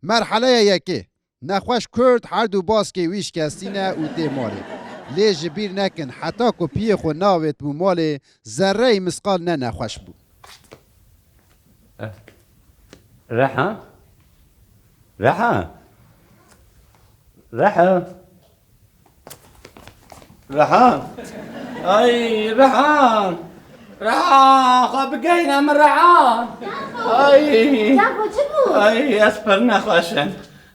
مرحله یکی نخوش کرد هر دو باز که ویش کستینه او دی مالی لی جبیر نکن حتی که پی خو ناوید بو مالی ذره مسقال نه نخوش بو رحم رحم رحم رحم اي رحم رحم خب بقينا من رحم اي اي اسفر نخوشن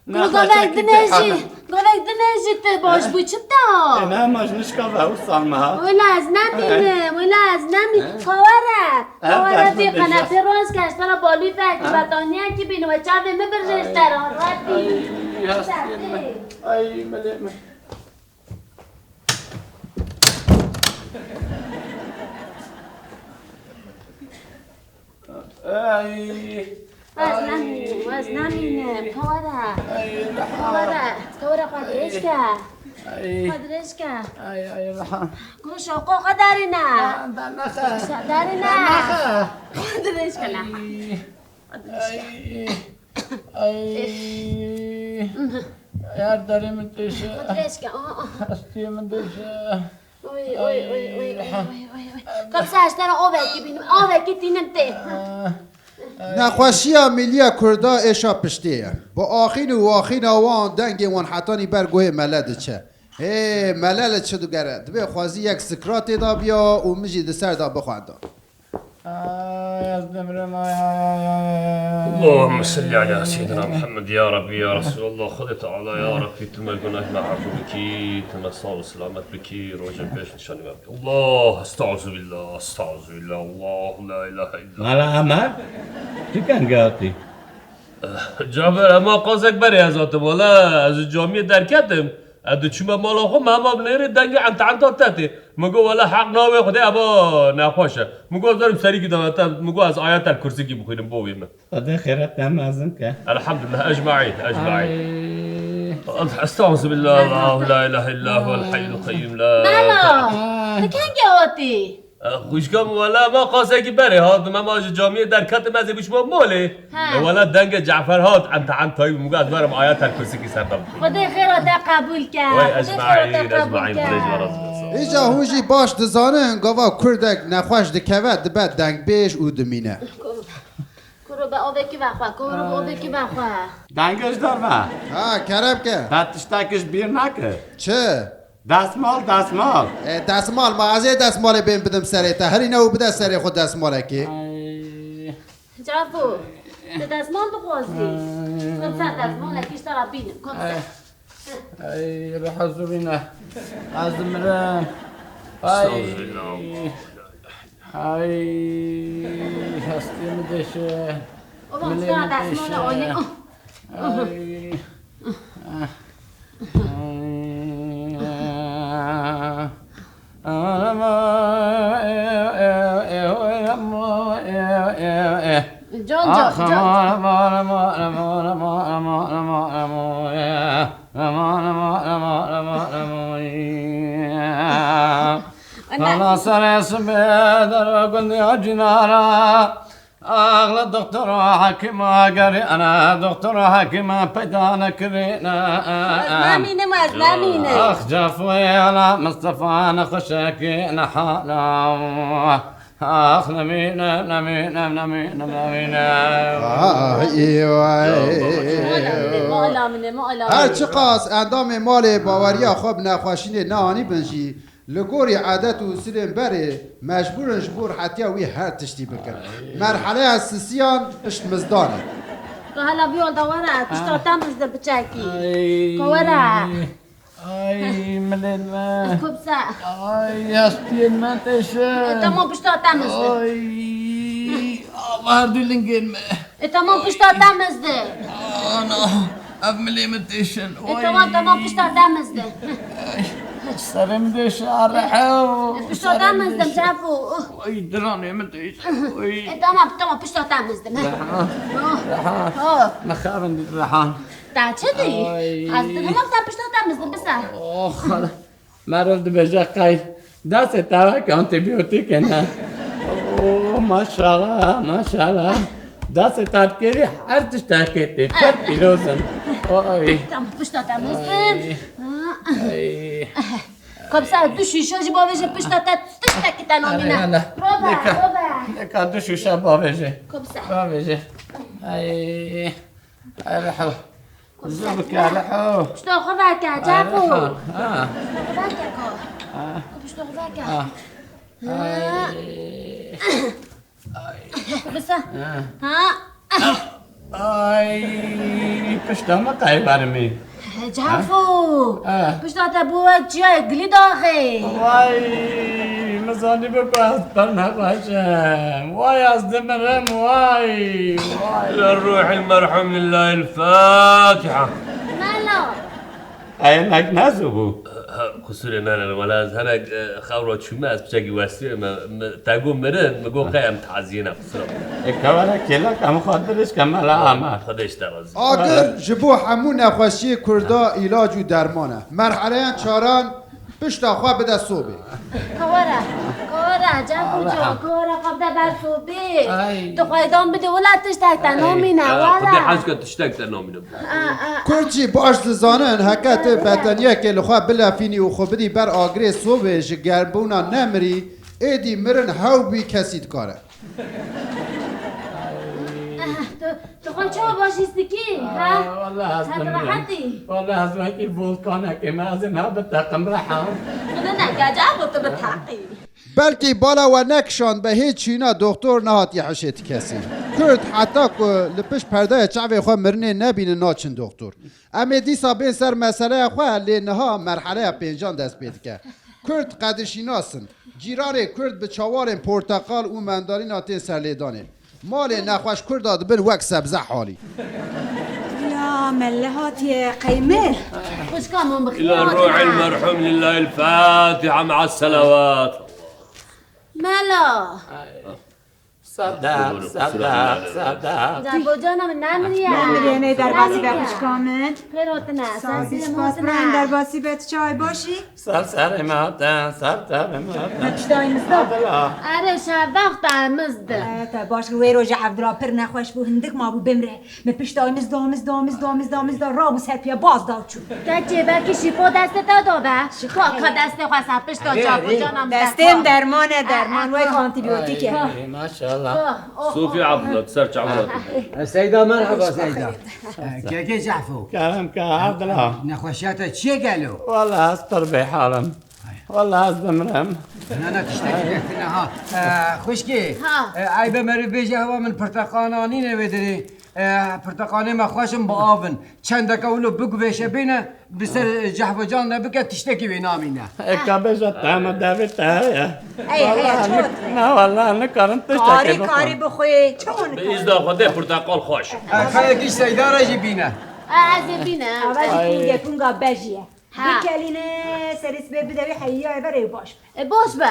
گلک دنیجی ت باش بو چی تا؟ انا ماش نشكافه وصل معها ولا از نمی کواره دی قناتی روز کش ترا بالی فکر بطانیه کی بینو و چاوه مبرزش تران راتی اي ملي اي واز نمینه کواره قدرش که اي رحم گوش آقا دارینا قدرش که نه اي يا داري من تيش قدرش که هستي من تيش اوی کب ساشتر آوه بینم آوه که تینم ته نخوشی ملی کردا ایشا پشتیه با آخین و آخین آوان دنگی وان حتانی برگوه ملد چه ملل چه دو گره دبی خوازی یک سکرات دا بیا و مجی دسر دا بخواندا اللهم صل على سيدنا محمد يا ربي يا رسول الله خذ تعالى يا ربي تم الجناح مع عفوك تم الصلاة والسلامة بك روجا بيش نشان بك الله استعوذ بالله الله لا اله الا الله على عمل چی کن گاتی جابر ما قصدك بري ازات ولا از جامعه دركتم ادو چما مالا خو ما بنير دنگ انت تاتي مگو ولا حق ناوي خدي ابا نخوشه مگو دارم سری کی دامت مگو از آیات الکرسی کی بخونم بویم خدا خیرت نمازن که الحمد لله اجمعين استعوذ بالله الله لا اله الا هو الحي القيوم لا مالا تکن گواتی خوشگام ولا ما قاسه کی بره هات ما جامعه درکت مزه بش ما موله ولا دنگ جعفر هات انت تای مگو از برم آیات الکرسی کی سردم خدا خیرات قبول کرد وای اجمعين ایجا هوجی باش دزانه انگاوا کردک نخوش دکوت دبت دنگ بیش او دمینه کرو به آبه کی بخواه دنگش دار ما ها کرم که تشتاکش بیر نکه چه؟ دستمال دستمال ما از دستمال بین بدم سره تا هر اینو بده سره خود دستماله کی جافو ده دستمال بخوازی کم سر دستمال اکیش ترا بینم کم سر اي روح زورينا ازمران استعوذ بالله اي هستي مدشه اوه سر دستمال آنه أنا سرس بدر قلني أجنارا أغلى دكتور حكيم قري أنا دكتور حكيم بيتانا كرينا مزنمينه أخ جفوي على مصطفى أنا خشاكي نحالا آخ نمینه هر چه قاس اندام مال باوریا خوب نخواشین نهانی بنشی لگوری عادت و سلم بره مجبورن جبور حتی وی هر تشتی بکن مرحله از سیسیان اشت مزدانه هلا بیول دوره پشتا مزده بچکی کوره أي ملينا كبسة أي هستين ما تشاء انت مو بشتا تمزده أي ما هردو لنجين انت مو بشتا تمزده أنا أفملي متشن انت مو بشتا تمزده سرم دش أرحو بشتا تمزده مجافو أي دراني متشن انت مو بشتا تمزده نخافن دي رحان تا چه دی؟ از دیگه ما تا پشتا تمزده بسر آخ مرد بجا قید دست تا که آنتیبیوتیک نه اوه ماشاءالله دست تفکری هر چیز تحکیتی پر پیروزم آی تم پشتا تموزم آی کبسا دو شیشه جی باوشه پشتا تشتا کی تنامینه روبا نکا دو شوشه باوشه کبسا باوشه ای رحو زبك يا لحو پشتا خوبه که جفو آه خوبه که که پشتا خوبه که کبسا آی پشتا ما قای برمی جفو پشتا تبوه چیه گلی داخل وای مزانی بکو از پر نقاشم وای از دمرم وای إلى الروح المرحوم لله الفاتحة. مالو اینک نزبو قصور نانا ولا از هناك خاورات شو ما بشكل واسع ما تقوم مرن مقو قيم تعزينا قصور. اکوالا کلا کم خاطرش کمال عمل خدش تراز. آگر جبو همون نخوشی کردا علاج و درمانه مرحله چاران پشتا خواه بده صوبه کورا جفو جو کورا قبضه بر ای. صوبه تو خواهدان بده ولا تشتک تنامینه خدي ولا حاجة تشتاق تنامينا. کرچی باش زانن حکت بطنیه که لخواه بلافینی و خوبدی بر آگره صوبه جگربونا نمری ایدی مرن هاو بی کسید کاره تو خواهد چه باشیستی کی؟ والله از هات دمرم راحتی والله از وکی ولکانه که ما از اینها بتقم رحم خدا نگه جفو تو بتحقی بلکه بالا و نکشان به هیچ چینا دکتر نهات یه حشیت کسی کرد حتی که لپش پرده چعوی خواه مرنه نبینه ناچن دکتر اما دیسا بین سر مسئله خواه لینها مرحله پینجان دست بید که کرد قدرشی ناسن جیران کرد به چوار پرتقال و منداری ناتین سر لیدانه مال نخوش کرد داد بن وک سبزه حالی يا ملهات يا قيمه خوش کامون بخیر إلى الروح المرحوم لله الفاتحة مع الصلوات. مالا صدق صدق جفو جانم نمریه نمیدونی در باسی به خوش کامن خیرات نه سازیش سازی باز من در موزنه باسی به چای باشی سر ماتن سر ماتن پشتای مزدو اره شب وقت مزده تا باش روی روژه عبدالله پر نخوش بو هندک ما بو بمره من پشتای مزدو را بو سرپیا باز داد چون کچه بکی شیپو دست تا به که دست خواست پشتا جفو جانم دستم درمان وای آنتیبیوتیکه ماشاءالله صوفي عبد تسرج عمرك. سيدة مرحبا سيدة كيف جعفو؟ كلام كعبد الله نخوشياتها چیه قالوا؟ والله از تربي حالم والله از دمرم انا تشتكي لك ها خوشكي ها. اي بمري بيجي هوا من برتقاناني نبدري برتقاني ما خوشم بآفن چند قولو بگو بشه بینه بسر جحفو جان نبکه تشتكي بينامينه اکابجا تام دویت هیا ای چون نه والله نکارم کاری بخوی چون بإذن خدي برتقال خوش. خلقش سيدة راجي بينه از بینه اول پونگا بجیه ها. بکلینه سریس بدوی حیای بره باش باش به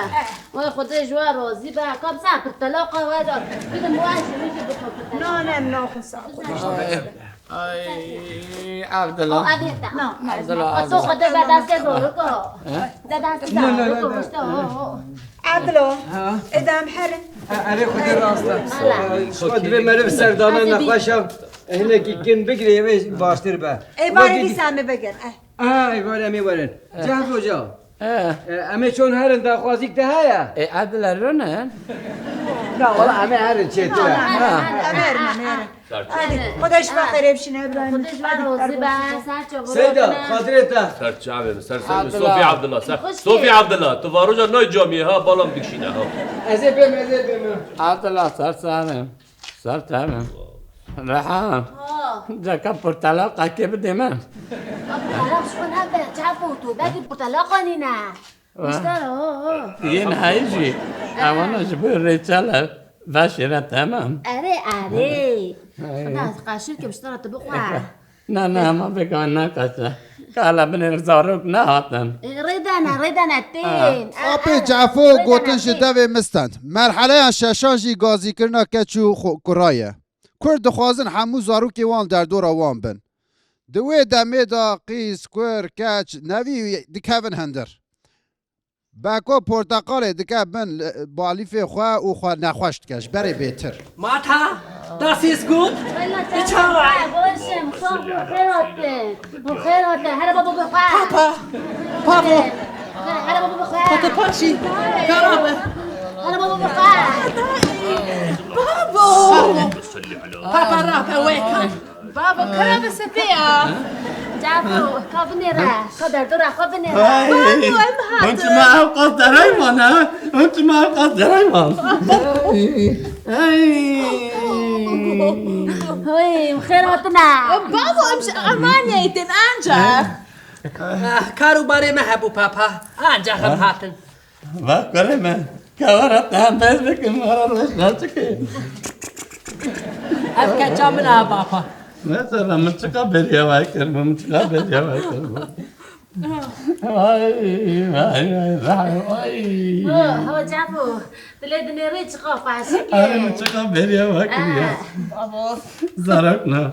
وای خدا جوا راضی به کام سر طلاق و دار بدم واجه میگه بخوام نانم ناخوسا ای عبد الله نه عبد الله تو خدا به دست دارو کو دست دارو کو عبدالله ادام حرم علي خدي راسنا خد بمري بسردانه نخوشم هنا كن بقري يبي باشتر به ای باره دیسمه بگن ای وارم میورن جعفو جان اما چون هرن دا خوازیک ده هیا ای عبد الله رونن نه والله همه هرن چه تو خودش بخیر بشینه ابراهیم خودش بر راضی به سر چه سيدة خاطرتها سر شعبي سر عبد صوفي الله. عبد الله سر خوش صوفي كيف؟ عبد الله تفارجا ناي جامعة ها بالام دكشينا ها. ازبم عبد الله سر تمام رحم جاكا برتلاقة كيف ديما طلاق شكون هبه تعرفوا تو باقي طلاق نينا اشتروا هيجي اوانا جبوا الرجالة باشرة تمام اره خلاص قاشر که اشترى تبقى نه ما بگم نکشه کالا بنر زاروک نه هاتن ریدن تین آبی جعفو گوتن شده مستند مرحله ششانجی گازی کرنا کچو کرایه کرد خوازن همو زاروکی وان در دور وان بن دوی دمه دا قیس کور کچ نوی دکهون هندر باکو پرتقال دکه بن بالیف خواه و خواه نخوشت کش بره بهتر Martha, das ist gut. باشه مخواه خیراته هر بابا بخواه Papa, هر بابا بخواه Papa Patsy, Karabe. هر بابا بخواه Papa Rabe, wake up. بابا كرم سفيا جعفو خواب نره خواب در دور خواب نره انت ما اوقات ريمان ها انت ما اوقات ريمان هوی خیراتنا بابا امش امانية انجا Karu bare mehabu, Papa. Anja ham hatten. بكره ما كورت هم بس بكم مرة روش ناتك Afka jamna, Papa. مثلا من تقبل يا واكر من تقبل يا واكر هو جعفو دلید نری چقاف أنا عشقه متقبل يا واكر يا زرقنا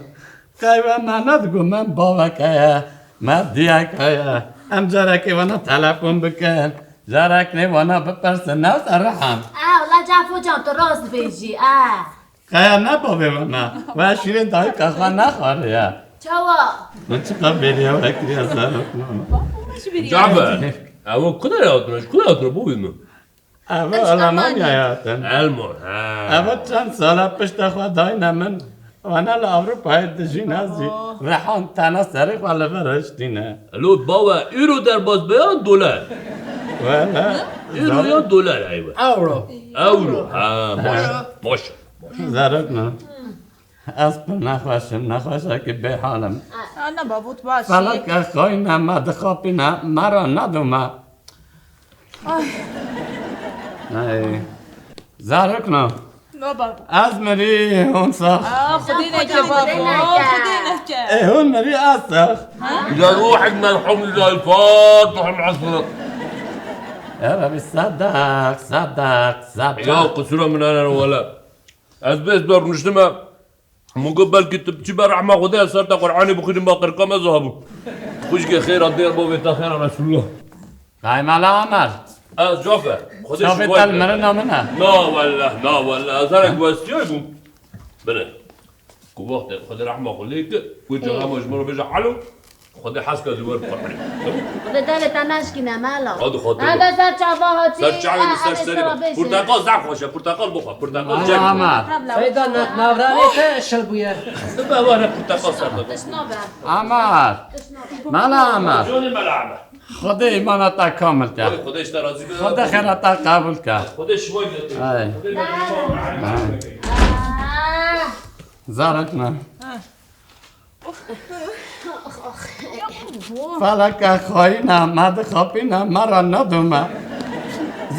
كايوا ما ندقو من بابك يا ما ديك يا أم جركي وانا تلفون بكن جركني وانا بپرسن سرحم والله جعفو جان تو راست بیجی كايا نبابي وانا واشيرين داي كخوا نخوار يا چوا متقبل يا واكر يا زرقنا جعفر او کدر بویم أبا ألمانيا يا تن المون أبا چند ساله پشت خوا داينا من وانا لأوروبا دجينازي رحان تانا سرق ولا فرشتينا الو بابا ایرو در باز بیان دلار ولا ایرو یا دلار ایوه Euro. اورو ها باشه زرقنا أصبر نخواشا كي بحالم انا بابوت باشي فلك خوينا ما دخابنا مرا ندوما أي زرقنا بابا از مري هون صح خدينك يا بابا خدينك هون مري أسخ إلى روحك مرحوم إلى الفاتح المعصر يا ربي صدق يا قصورة من أنا ولا أزبس بر نشتما مقبل كتب تبى رحمة خدها صرت قرآني بخدم باقر كم ذهبوا خوشك خير الدير بوبي خير رسول الله قايم على عمل جعفر خدش شوفت شوي المرنة منها لا والله أزارك بس يجوا بنا كوقت خد رحمة خليك وجه مجمر بيجا حلو خد حسكة زوار بقرحني خدا دلت نشکی نمالا خد هذا سر چابا هاتی سر شعبي سر سري برتقال زعف خوشه برتقال بخوا برتقال جاك عمل Sayda navrani te şelbuye. نبقى وانا برتقال صار تشنوبه عمل مالا عمل شلون الملعبة خدي إيمانتا كامل كا خدش ترازي خدي خيرتا قبول كا خدش شوي أي زارتنا فلك خوينا ما دخابينا مرة ندوما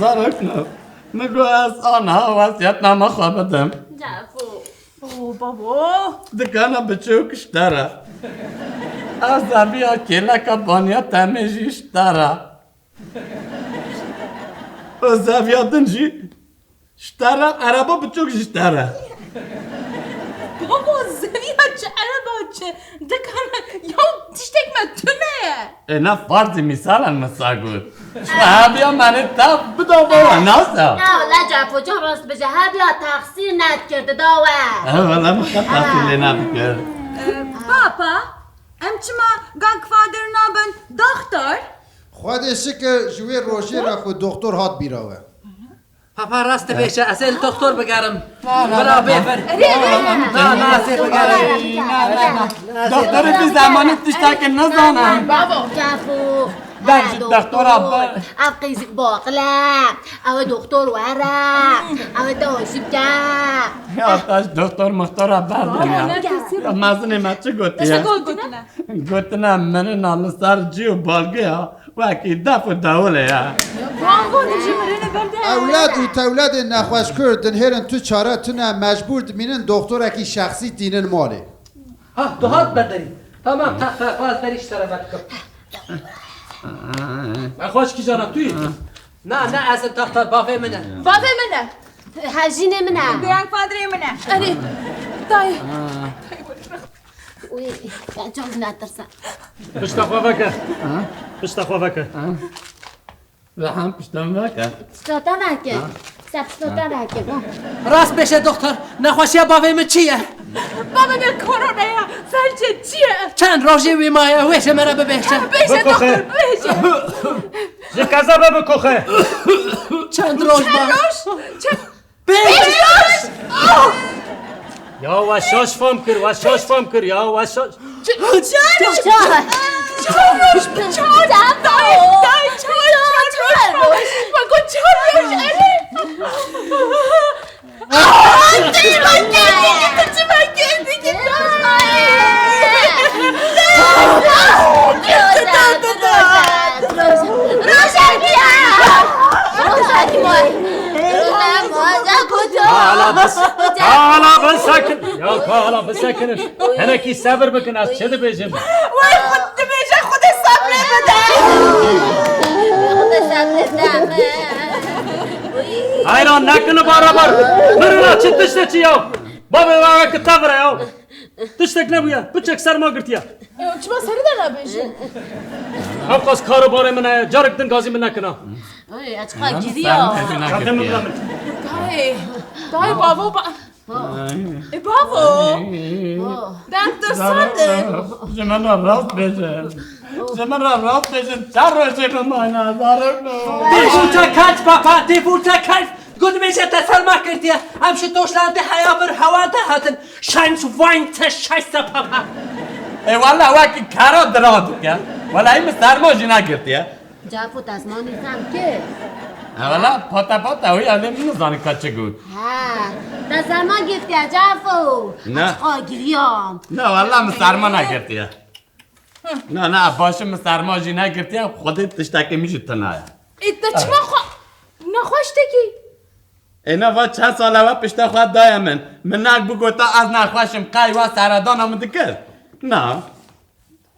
زارتنا نقول أنا واسيتنا ما خابدم جعفو بابا دكانا بتشوك اشترى أزابيا كيلك بانيا تمجي اشترى أزابيا دنجي اشترى عربة بتشوك اشترى بابا زنيها چه عربا چه دكانا يوم تشتك ما تونه أنا فرض مثالا مساقول شوابيا من تاب بدو بوا ناسا والله جعفو جان راست بجه هر یا تقصیر ند کرده داوه والله ما خد تحصيل لنا بكر بابا امچما گانگفادر نابن دختر خودشی که جوی روشی را خود دکتر هات بیراوه Papa rast beşe asel doktor begarım. Bana befer. Na asel begarım. دكتور في زمانك تشتاكي نزانا جعفو درجة دكتور أبا او قیزی باقلا او دکتر ورق او دوشیب جا يا تاش دكتور مختار أبا الدنيا مازني ما چه قلت يا قلتنا من نالسار جيو بالقيا واكيد دافو دولة يا اولاد و تولد نخوش کردن هرن تو چاره تو نه مجبور دمینن دکتر اکی شخصی دینن ماله Ha duhat bedari. Tamam ta faz deriş tarafak. خوش کی جانم توی Na asel doktor bafe mene. بابا منه هجینه منم گرانگفادر منه اری دای وی جاز نترسم پشت خوابکه پشت خوابکه هم پشتم وکر پشتاتا وکر پشتاتا وکر راست بشه دکتر نخوشی باویم چیه؟ بابا من کرونا یا فلج چیه؟ چند روزی بیمایه ویشه مرا ببیشه بشه دکتر بشه کذابه بکخه چند روز با یا وشاش فهم کر وشاش فهم کر یا وشاش حالا بس ساکن یا حالا بس ساکنش هنه کی صبر بکن از چه بیجم وای خود بیشه خود صبر بده خود صبر بده ایران نکنه برابر مرنا چه تشته چی یاو بابا بابا کتاب را یاو تشتک نبویا بچک سر ما گرتیا چما سری در نبیشه افقاس کارو باره منه جارک دن گازی من نکنه اوی اچقا گیری ها دای بابا بابا دکتر ساده زمان را راست بشه زمان را راست بشه چر روزی بماینا زارک نو دیفورتا کلف پاپا دیفورتا کلف گود بیشه تسر ما کردیه همشه دوشلانده حیا بر هوا ده هاتن شاینس واین تشایسته پاپا ای والا وکی کارا دراد کیا والا این سرماجی نگرتیه جافو تزمانی هم که اولا پاتا وی آدم نمیزانی کچه گود ها تزما گفتی جافو نه. اچقا گیری ها نه والا مسرما نگرتیه نه باشه مسرماجی نگرتیه خودت تشتکی میشه تنایا ایتا چما نخوشتگی اینا و چه ساله و پشت خواهد دایم من نک بگو تا از نخواشم قای و سردان هم دکر نه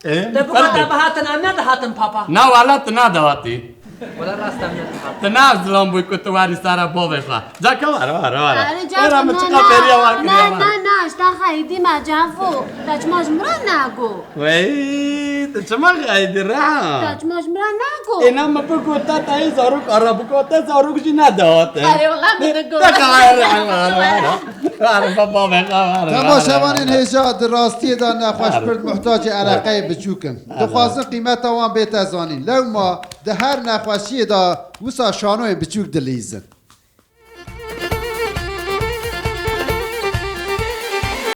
دبو قطع بهاتن ام نده هاتن پاپا نه والا تو ندواتی ولا راستم نده تو نه ظلم بوی که تو واری سر باوی خواه جا که وارا آره جافو نه اشتا خیدی ما جافو تچماش مرا نگو وی تو چما خیلی رام تچماش مرا نگو اینا ما بگو تا تایی زاروک آرا بگو تا زاروک جی ندواته آره واقعا بگو تماشاوان هجاد راستی دا نخوش پرد محتاج علاقه بچوکن دخوازن قیمت وان بیت ازانین لو ما ده هر نخوشی دا وسا شانوی بچوک دلیزن